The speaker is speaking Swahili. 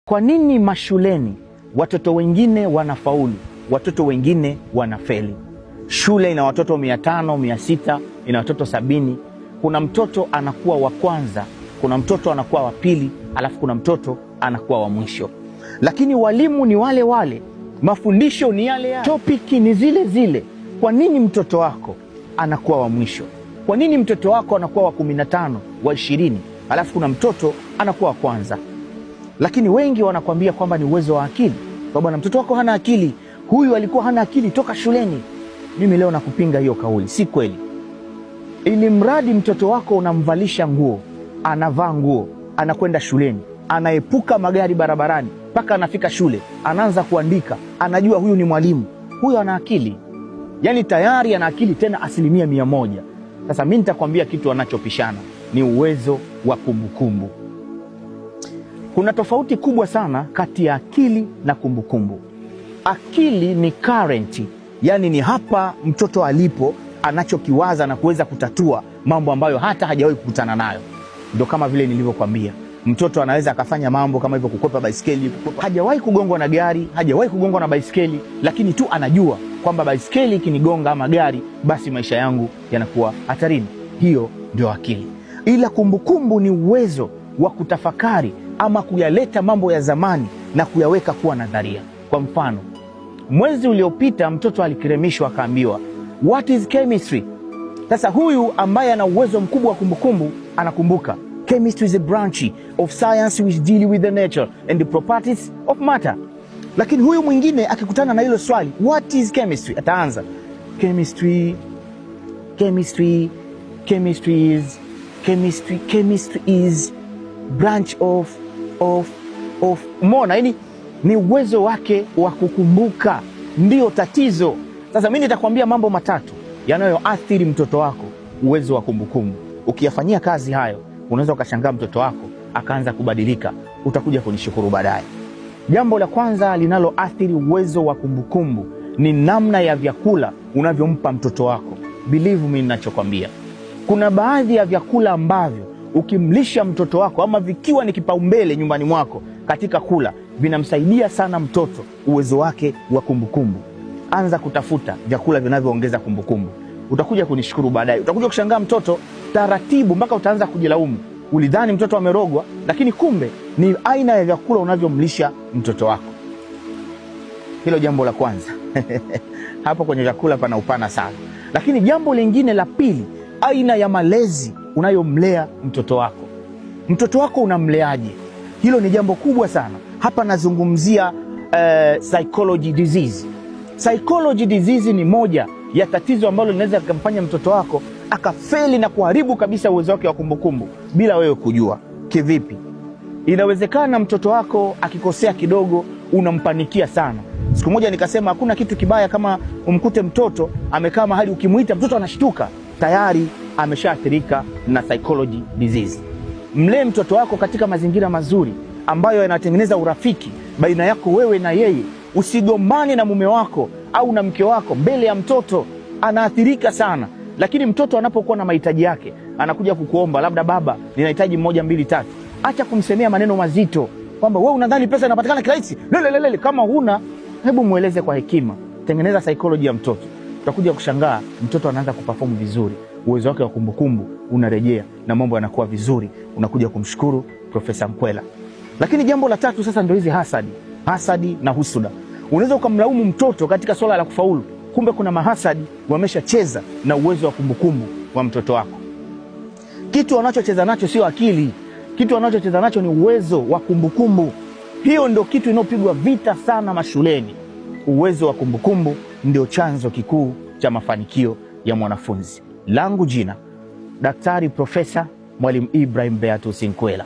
Kwa nini mashuleni watoto wengine wanafaulu, watoto wengine wanafeli? Shule ina watoto 500, 600, ina watoto 70. Kuna mtoto anakuwa wa kwanza, kuna mtoto anakuwa wa pili, alafu kuna mtoto anakuwa wa mwisho. Lakini walimu ni wale wale, mafundisho ni yale yale, topiki ni zile zile. Kwa nini mtoto wako anakuwa wa mwisho? Kwa nini mtoto wako anakuwa wa 15, wa 20, alafu kuna mtoto anakuwa wa kwanza? Lakini wengi wanakuambia kwamba ni uwezo wa akili. Kwa bwana, mtoto wako hana akili, huyu alikuwa hana akili toka shuleni. Mimi leo nakupinga hiyo kauli, si kweli. Ili mradi mtoto wako unamvalisha nguo, anavaa nguo, anakwenda shuleni, anaepuka magari barabarani, mpaka anafika shule, anaanza kuandika, anajua huyu ni mwalimu, huyo ana akili. Yaani tayari ana akili, tena 100%. Sasa mimi nitakwambia kitu wanachopishana, ni uwezo wa kumbukumbu. Kuna tofauti kubwa sana kati ya akili na kumbukumbu. Akili ni current, yani ni hapa mtoto alipo, anachokiwaza na kuweza kutatua mambo ambayo hata hajawahi kukutana nayo. Ndio kama vile nilivyokuambia, mtoto anaweza akafanya mambo kama hivyo, kukwepa baisikeli, hajawahi kugongwa na gari, hajawahi kugongwa na baisikeli, lakini tu anajua kwamba baisikeli ikinigonga ama gari, basi maisha yangu yanakuwa hatarini. Hiyo ndio akili. Ila kumbukumbu ni uwezo wa kutafakari ama kuyaleta mambo ya zamani na kuyaweka kuwa nadharia. Kwa mfano, mwezi uliopita mtoto alikiremishwa, akaambiwa what is chemistry? Sasa huyu ambaye ana uwezo mkubwa wa kumbukumbu anakumbuka chemistry is a branch of science which deal with the nature and the properties of matter. Lakini huyu mwingine akikutana na hilo swali, what is chemistry? Ataanza chemistry is branch of umeona? Yaani ni uwezo wake wa kukumbuka ndio tatizo. Sasa mimi nitakwambia mambo matatu yanayoathiri mtoto wako uwezo wa kumbukumbu. Ukiyafanyia kazi hayo, unaweza ukashangaa mtoto wako akaanza kubadilika. Utakuja kunishukuru baadaye. Jambo la kwanza linaloathiri uwezo wa kumbukumbu ni namna ya vyakula unavyompa mtoto wako. Believe me ninachokwambia. Kuna baadhi ya vyakula ambavyo ukimlisha mtoto wako, ama vikiwa ni kipaumbele nyumbani mwako katika kula, vinamsaidia sana mtoto uwezo wake wa kumbukumbu. Anza kutafuta vyakula vinavyoongeza kumbukumbu. Utakuja kunishukuru baadaye. Utakuja kushangaa mtoto taratibu, mpaka utaanza kujilaumu. Ulidhani mtoto amerogwa, lakini kumbe ni aina ya vyakula unavyomlisha mtoto wako. Hilo jambo la kwanza. Hapo kwenye vyakula pana upana sana. Lakini jambo lingine la pili, aina ya malezi unayomlea mtoto wako. Mtoto wako unamleaje? Hilo ni jambo kubwa sana. Hapa nazungumzia psychology disease. Psychology disease ni moja ya tatizo ambalo linaweza kumfanya mtoto wako akafeli na kuharibu kabisa uwezo wake wa kumbukumbu bila wewe kujua. Kivipi? Inawezekana mtoto wako akikosea kidogo unampanikia sana. Siku moja nikasema hakuna kitu kibaya kama umkute mtoto amekaa mahali, ukimuita mtoto anashtuka, tayari ameshaathirika na psychology disease. Mlee mtoto wako katika mazingira mazuri ambayo yanatengeneza urafiki baina yako wewe na yeye. Usigombane na mume wako au na mke wako mbele ya mtoto, anaathirika sana. Lakini mtoto anapokuwa na mahitaji yake, anakuja kukuomba, labda baba, ninahitaji 1, 2, 3. Acha kumsemea maneno mazito kwamba wewe unadhani pesa inapatikana kirahisi. Lele. Kama huna, hebu mueleze kwa hekima. Tengeneza psychology ya mtoto. Utakuja kushangaa mtoto anaanza kuperform vizuri, uwezo wake wa kumbukumbu unarejea na mambo yanakuwa vizuri. Unakuja kumshukuru Profesa Mkwela. Lakini jambo la tatu sasa ndio hizi hasadi na husuda. Unaweza ukamlaumu mtoto katika swala la kufaulu, kumbe kuna mahasadi wameshacheza na uwezo wa kumbukumbu wa mtoto wako. Kitu wanachocheza nacho sio akili, kitu wanachocheza nacho ni uwezo wa kumbukumbu. Hiyo ndio kitu inayopigwa vita sana mashuleni. Uwezo wa kumbukumbu ndio chanzo kikuu cha mafanikio ya mwanafunzi. Langu jina Daktari Profesa Mwalimu Ibrahim Beatus Nkwela.